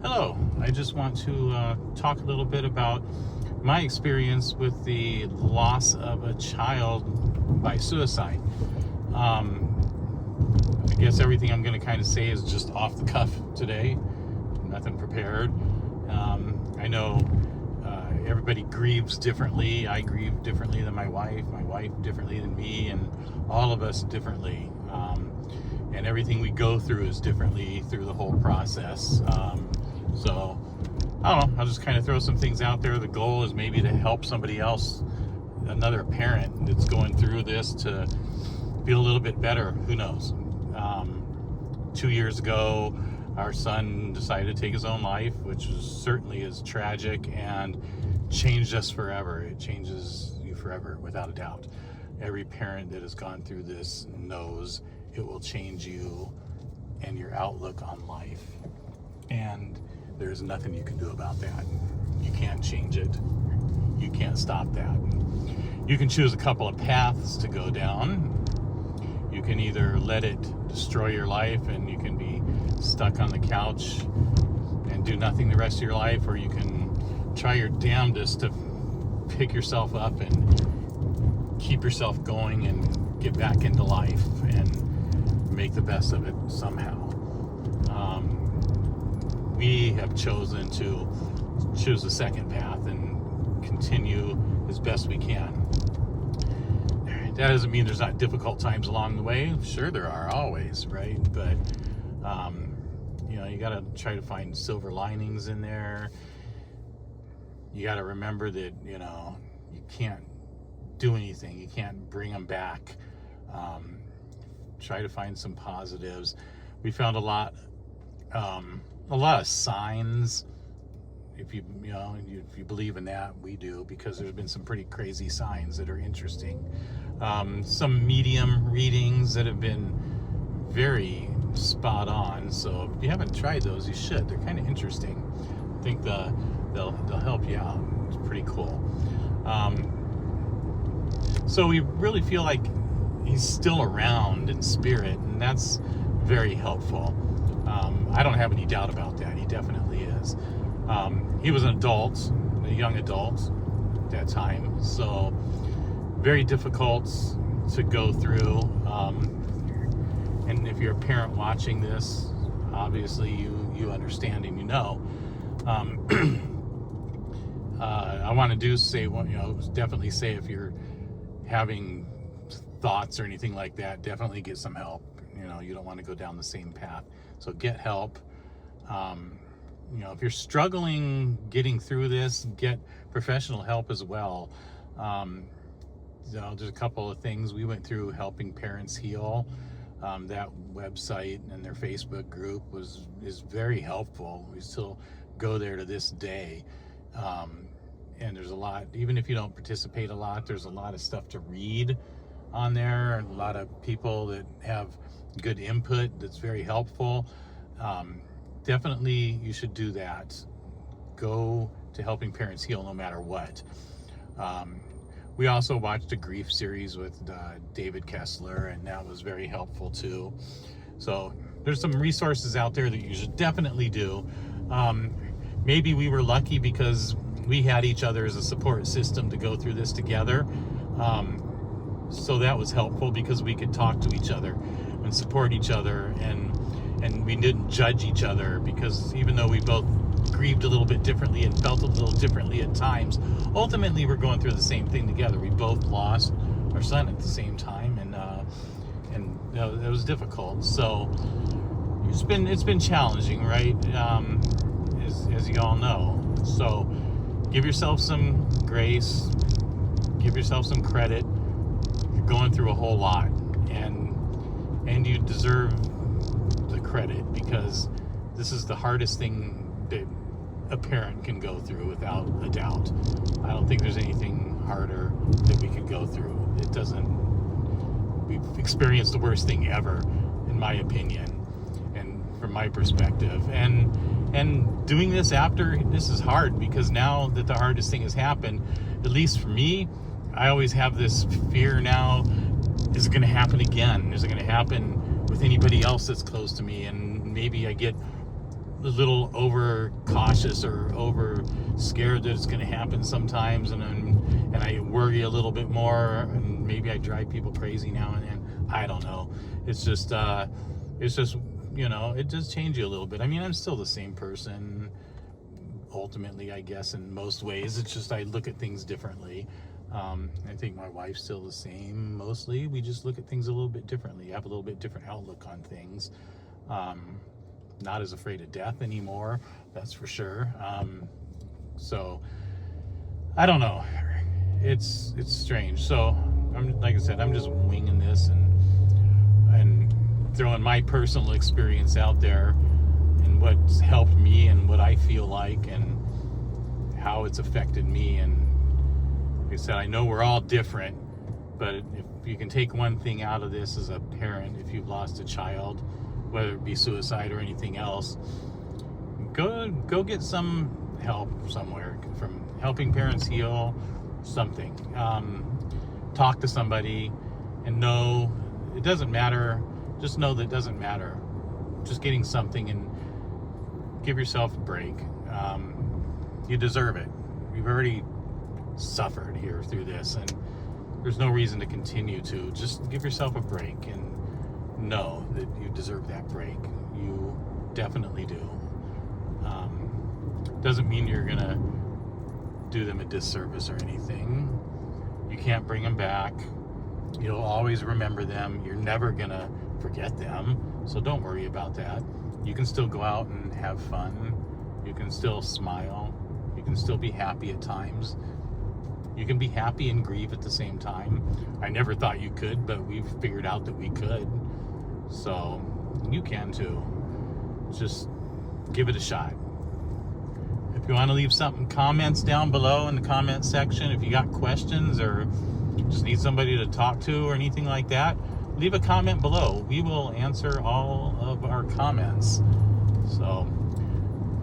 Hello, I just want to talk a little bit about my experience with the loss of a child by suicide. I guess everything I'm going to kind of say is just off the cuff today, nothing prepared. I know everybody grieves differently. I grieve differently than my wife differently than me, and all of us differently. And everything we go through is differently through the whole process. So, I don't know, I'll just kind of throw some things out there. The goal is maybe to help somebody else, another parent that's going through this, to feel a little bit better. Who knows? 2 years ago, our son decided to take his own life, which certainly is tragic and changed us forever. It changes you forever, without a doubt. Every parent that has gone through this knows it will change you and your outlook on life. And there's nothing you can do about that. You can't change it. You can't stop that. You can choose a couple of paths to go down. You can either let it destroy your life and you can be stuck on the couch and do nothing the rest of your life, or you can try your damnedest to pick yourself up and keep yourself going and get back into life and make the best of it somehow. We have chosen to choose the second path and continue as best we can. That doesn't mean there's not difficult times along the way. Sure, there are always, right? But you got to try to find silver linings in there. You got to remember that you can't do anything. You can't bring them back. Try to find some positives. We found a lot of signs. If you believe in that, we do, because there's been some pretty crazy signs that are interesting. Some medium readings that have been very spot on. So if you haven't tried those, you should. They're kind of interesting. I think they'll help you out. It's pretty cool. So we really feel like he's still around in spirit, and that's very helpful. I don't have any doubt about that. He definitely is. He was an adult, a young adult at that time, so very difficult to go through. And if you're a parent watching this, obviously you understand and you know. I want to definitely say, if you're having thoughts or anything like that, definitely get some help. You don't want to go down the same path, so get help. If you're struggling getting through this, get professional help as well. There's a couple of things we went through. Helping Parents Heal, that website and their Facebook group is very helpful. We still go there to this day. And there's a lot, even if you don't participate a lot, there's a lot of stuff to read on there, and a lot of people that have good input that's very helpful. Definitely you should do that. Go to Helping Parents Heal no matter what. We also watched a grief series with David Kessler, and that was very helpful too. So there's some resources out there that you should definitely do. Maybe we were lucky because we had each other as a support system to go through this together. So that was helpful because we could talk to each other and support each other, and we didn't judge each other, because even though we both grieved a little bit differently and felt a little differently at times, ultimately we're going through the same thing together. We both lost our son at the same time, and it was difficult. So it's been challenging, right? As you all know. So give yourself some grace, give yourself some credit. You're going through a whole lot, and you deserve the credit, because this is the hardest thing that a parent can go through, without a doubt. I don't think there's anything harder that we could go through. We've experienced the worst thing ever, in my opinion, and from my perspective. And doing this after this is hard, because now that the hardest thing has happened, at least for me, I always have this fear now, is it going to happen again? Is it going to happen with anybody else that's close to me? And maybe I get a little over cautious or over scared that it's going to happen sometimes, and I worry a little bit more, and maybe I drive people crazy now and then. I don't know. It's just it does change you a little bit. I mean, I'm still the same person ultimately, I guess, in most ways. It's just I look at things differently. I think my wife's still the same mostly. We just look at things a little bit differently, have a little bit different outlook on things. Not as afraid of death anymore, that's for sure. So I don't know. It's strange. So like I said, I'm just winging this and throwing my personal experience out there and what's helped me and what I feel like and how it's affected me. And like I said, I know we're all different, but if you can take one thing out of this as a parent, if you've lost a child, whether it be suicide or anything else, go get some help somewhere, from Helping Parents Heal, something. Talk to somebody and know it doesn't matter. Just know that it doesn't matter. Just getting something, and give yourself a break. You deserve it. You've already suffered here through this, and there's no reason to continue to. Just give yourself a break and know that you deserve that break. You definitely do. Doesn't mean you're gonna do them a disservice or anything. You can't bring them back. You'll always remember them. You're never gonna forget them, so don't worry about that. You can still go out and have fun. You can still smile. You can still be happy at times. You can be happy and grieve at the same time. I never thought you could, but we've figured out that we could. So you can too. Just give it a shot. If you want to leave comments down below in the comment section, if you got questions or just need somebody to talk to or anything like that, leave a comment below. We will answer all of our comments. So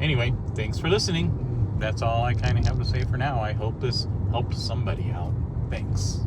anyway, thanks for listening. That's all I kind of have to say for now. I hope this helps somebody out. Thanks.